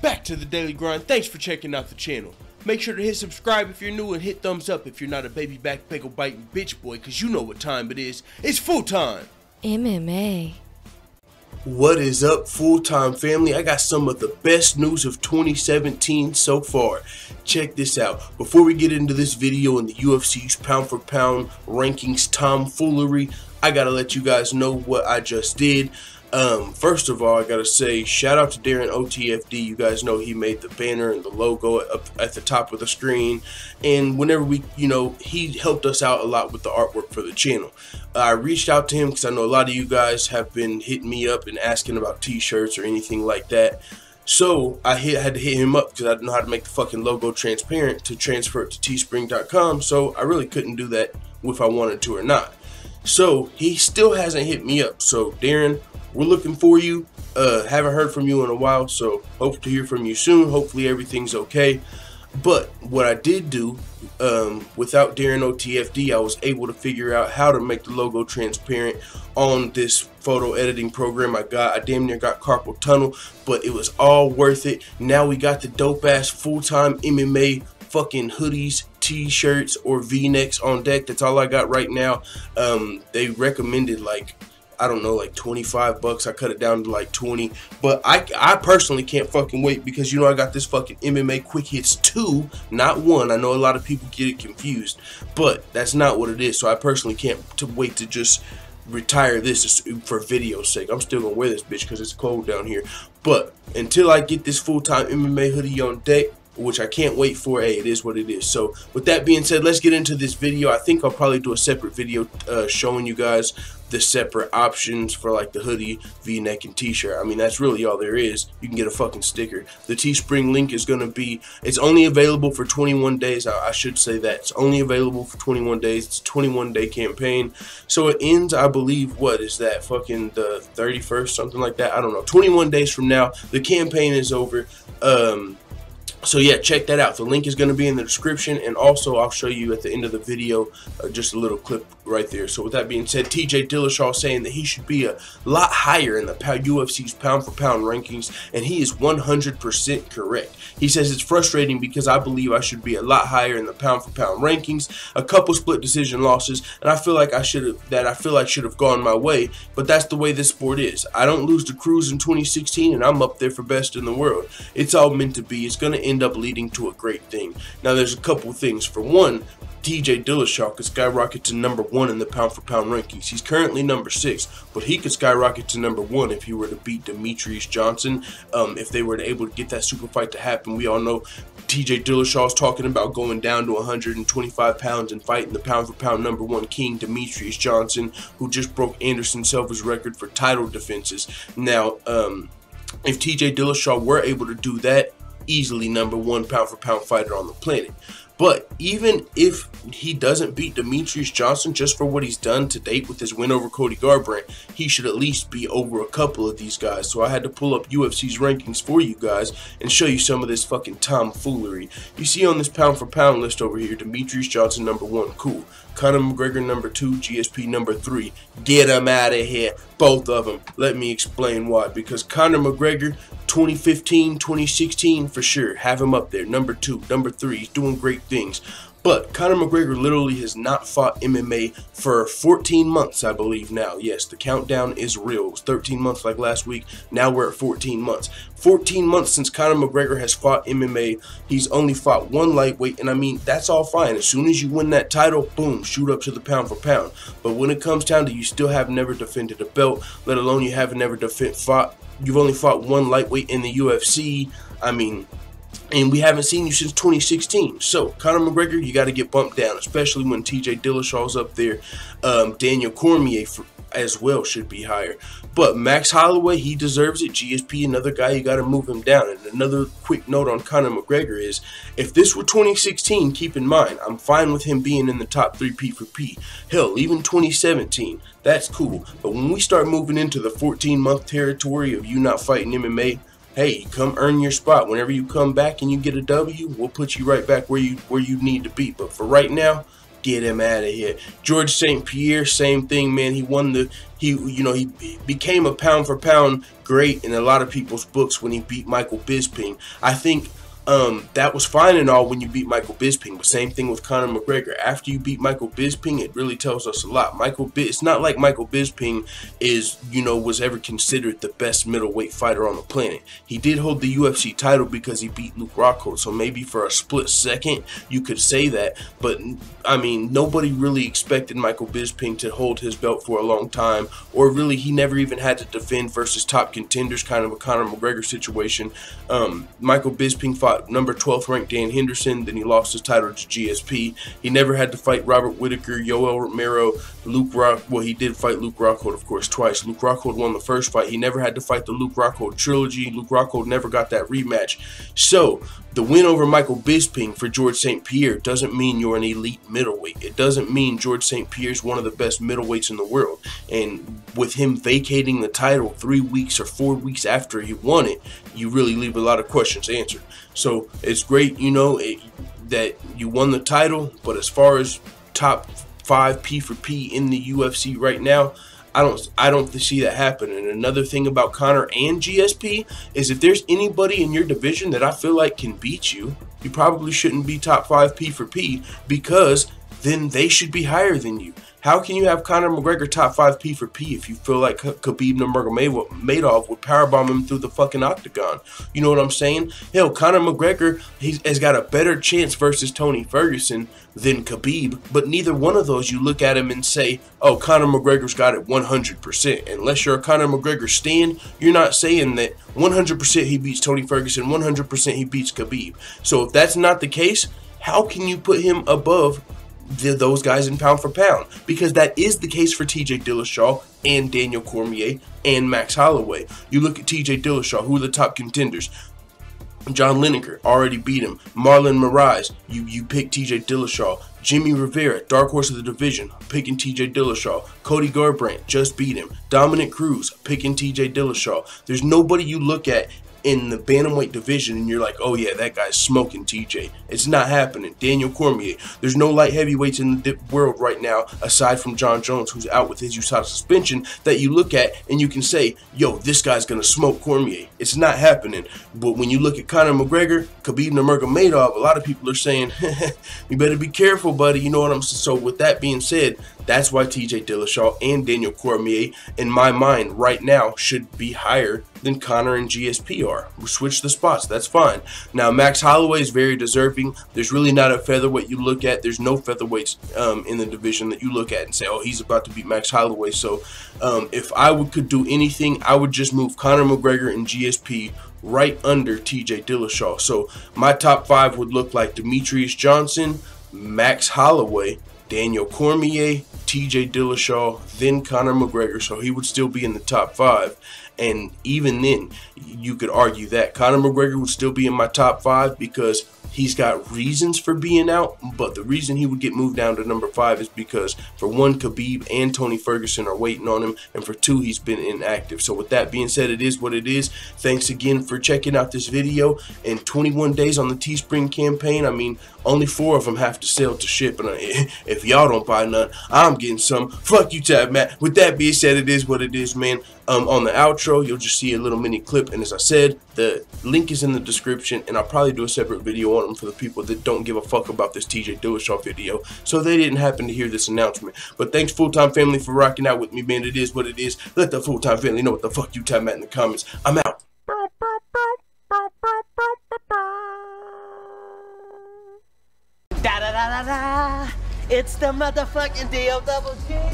back to the Daily Grind. Thanks for checking out the channel. Make sure to hit subscribe if you're new and hit thumbs up if you're not a baby back pickle biting bitch boy, cause you know what time it is. It's full time. MMA. What is up, full-time family? I got some of the best news of 2017 so far. Check this out. Before we get into this video and the UFC's pound for pound rankings tomfoolery, I gotta let you guys know what I just did. First of all, I gotta say shout out to Darren OTFD. You guys know he made the banner and the logo up at the top of the screen, and whenever we, he helped us out a lot with the artwork for the channel. I reached out to him because I know a lot of you guys have been hitting me up and asking about t-shirts or anything like that. So I had to hit him up because I didn't know how to make the fucking logo transparent to transfer it to teespring.com. So I really couldn't do that if I wanted to or not. So he still hasn't hit me up. So Darren, we're looking for you. Haven't heard from you in a while, so hope to hear from you soon. Hopefully everything's okay. But what I did do, without Darren OTFD, I was able to figure out how to make the logo transparent on this photo editing program I got. I damn near got carpal tunnel, but it was all worth it. Now we got the dope ass full-time MMA fucking hoodies, t-shirts, or v-necks on deck. That's all I got right now. They recommended like, I don't know, like 25 bucks. I cut it down to like 20, but I personally can't fucking wait because I got this fucking MMA Quick Hits 2, not 1. I know a lot of people get it confused, but that's not what it is. So I personally can't wait to just retire this for video's sake. I'm still gonna wear this bitch because it's cold down here, but until I get this full-time MMA hoodie on deck, which I can't wait for, hey, it is what it is. So with that being said, let's get into this video. I think I'll probably do a separate video showing you guys the separate options for like the hoodie, v-neck, and t-shirt. I mean, that's really all there is. You can get a fucking sticker. The Teespring link is going to be, it's only available for 21 days. I should say that. It's only available for 21 days. It's a 21-day campaign. So it ends, I believe, what is that, fucking the 31st, something like that? I don't know. 21 days from now, the campaign is over. So yeah, check that out. The link is going to be in the description, and also I'll show you at the end of the video just a little clip right there. So with that being said, TJ Dillashaw saying that he should be a lot higher in the UFC's pound for pound rankings, and he is 100% correct. He says it's frustrating because I believe I should be a lot higher in the pound for pound rankings. A couple split decision losses, and I feel like should have gone my way, but that's the way this sport is. I don't lose to Cruz in 2016, and I'm up there for best in the world. It's all meant to be. It's going to end up leading to a great thing. Now there's a couple things. For one, TJ Dillashaw could skyrocket to number 1 in the pound for pound rankings. He's currently number 6, but he could skyrocket to number 1 if he were to beat Demetrius Johnson. If they were able to get that super fight to happen. We all know TJ Dillashaw is talking about going down to 125 pounds and fighting the pound for pound number 1 king Demetrius Johnson, who just broke Anderson Silva's record for title defenses. Now, if TJ Dillashaw were able to do that, easily number 1 pound for pound fighter on the planet. But even if he doesn't beat Demetrius Johnson just for what he's done to date with his win over Cody Garbrandt, he should at least be over a couple of these guys. So I had to pull up UFC's rankings for you guys and show you some of this fucking tomfoolery. You see on this pound for pound list over here, Demetrius Johnson number 1, cool. Conor McGregor number 2, GSP number 3. Get them out of here, both of them. Let me explain why. Because Conor McGregor, 2015, 2016, for sure, have him up there. Number 2, number 3, he's doing great things. But Conor McGregor literally has not fought MMA for 14 months, I believe now. Yes, the countdown is real. It was 13 months like last week. Now we're at 14 months. 14 months since Conor McGregor has fought MMA. He's only fought 1 lightweight, and I mean, that's all fine. As soon as you win that title, boom, shoot up to the pound for pound. But when it comes down to you still have never defended a belt, let alone you haven't never you've only fought 1 lightweight in the UFC. I mean, and we haven't seen you since 2016. So, Conor McGregor, you got to get bumped down, especially when TJ Dillashaw's up there. Daniel Cormier as well should be higher. But Max Holloway, he deserves it. GSP, another guy, you got to move him down. And another quick note on Conor McGregor is, if this were 2016, keep in mind, I'm fine with him being in the top 3 P4P. Hell, even 2017, that's cool. But when we start moving into the 14-month territory of you not fighting MMA, hey, come earn your spot. Whenever you come back and you get a W, we'll put you right back where you need to be. But for right now, Get him out of here. George St. Pierre, same thing, man. He won the, he became a pound for pound great in a lot of people's books when he beat Michael Bisping. I think that was fine and all when you beat Michael Bisping, but same thing with Conor McGregor. After you beat Michael Bisping, it really tells us a lot. It's not like Michael Bisping is, was ever considered the best middleweight fighter on the planet. He did hold the UFC title because he beat Luke Rockhold, so maybe for a split second you could say that, but I mean, nobody really expected Michael Bisping to hold his belt for a long time, or really he never even had to defend versus top contenders, kind of a Conor McGregor situation. Michael Bisping fought number 12th ranked Dan Henderson, then he lost his title to GSP. He never had to fight Robert Whittaker, Yoel Romero, well, he did fight Luke Rockhold, of course, twice. Luke Rockhold won the first fight. He never had to fight the Luke Rockhold trilogy. Luke Rockhold never got that rematch. So the win over Michael Bisping for George St. Pierre doesn't mean you're an elite middleweight. It doesn't mean George St. Pierre is one of the best middleweights in the world. And with him vacating the title 3 weeks or 4 weeks after he won it, you really leave a lot of questions answered. So it's great, that you won the title, but as far as top 5 P4P in the UFC right now, I don't see that happening. And another thing about Conor and GSP is if there's anybody in your division that I feel like can beat you, you probably shouldn't be top 5 P4P, because then they should be higher than you. How can you have Conor McGregor top 5 P4P if you feel like Khabib Nurmagomedov would powerbomb him through the fucking octagon? You know what I'm saying? Hell, Conor McGregor has got a better chance versus Tony Ferguson than Khabib, but neither one of those you look at him and say, oh, Conor McGregor's got it 100%. Unless you're a Conor McGregor stan, you're not saying that 100% he beats Tony Ferguson, 100% he beats Khabib. So if that's not the case, how can you put him above those guys in pound for pound? Because that is the case for TJ Dillashaw and Daniel Cormier and Max Holloway. You look at TJ Dillashaw, who are the top contenders? John Lineker already beat him. Marlon Moraes, you pick TJ Dillashaw. Jimmy Rivera, dark horse of the division, picking TJ Dillashaw. Cody Garbrandt just beat him. Dominic Cruz picking TJ Dillashaw. There's nobody you look at in the bantamweight division and you're like, oh yeah, that guy's smoking TJ. It's not happening. Daniel Cormier. There's no light heavyweights in the world right now aside from John Jones, who's out with his USADA suspension, that you look at and you can say, yo, this guy's gonna smoke Cormier. It's not happening. But when you look at Conor McGregor, Khabib Nurmagomedov, a lot of people are saying, you better be careful, buddy. You know what I'm saying? So with that being said, that's why TJ Dillashaw and Daniel Cormier, in my mind right now, should be higher than Conor and GSP are. We'll switch the spots. That's fine. Now, Max Holloway is very deserving. There's really not a featherweight you look at. There's no featherweights in the division that you look at and say, oh, he's about to beat Max Holloway. So if I could do anything, I would just move Conor McGregor and GSP right under TJ Dillashaw. So my top 5 would look like Demetrius Johnson, Max Holloway, Daniel Cormier, TJ Dillashaw, then Conor McGregor. So he would still be in the top 5. And even then, you could argue that Conor McGregor would still be in my top 5 because he's got reasons for being out, but the reason he would get moved down to number 5 is because, for one, Khabib and Tony Ferguson are waiting on him, and for 2, he's been inactive. So with that being said, it is what it is. Thanks again for checking out this video. In 21 days on the Teespring campaign, I mean, only 4 of them have to sell to ship, and if y'all don't buy none, I'm getting some. Fuck you, Tab Matt. With that being said, it is what it is, man. On the outro, you'll just see a little mini clip, and as I said, the link is in the description, and I'll probably do a separate video on them for the people that don't give a fuck about this TJ Dillashaw video, so they didn't happen to hear this announcement. But thanks, Full-Time Family, for rocking out with me, man. It is what it is. Let the Full-Time Family know what the fuck you Tab Matt in the comments. I'm out. Da da da da da. It's the motherfucking DOG.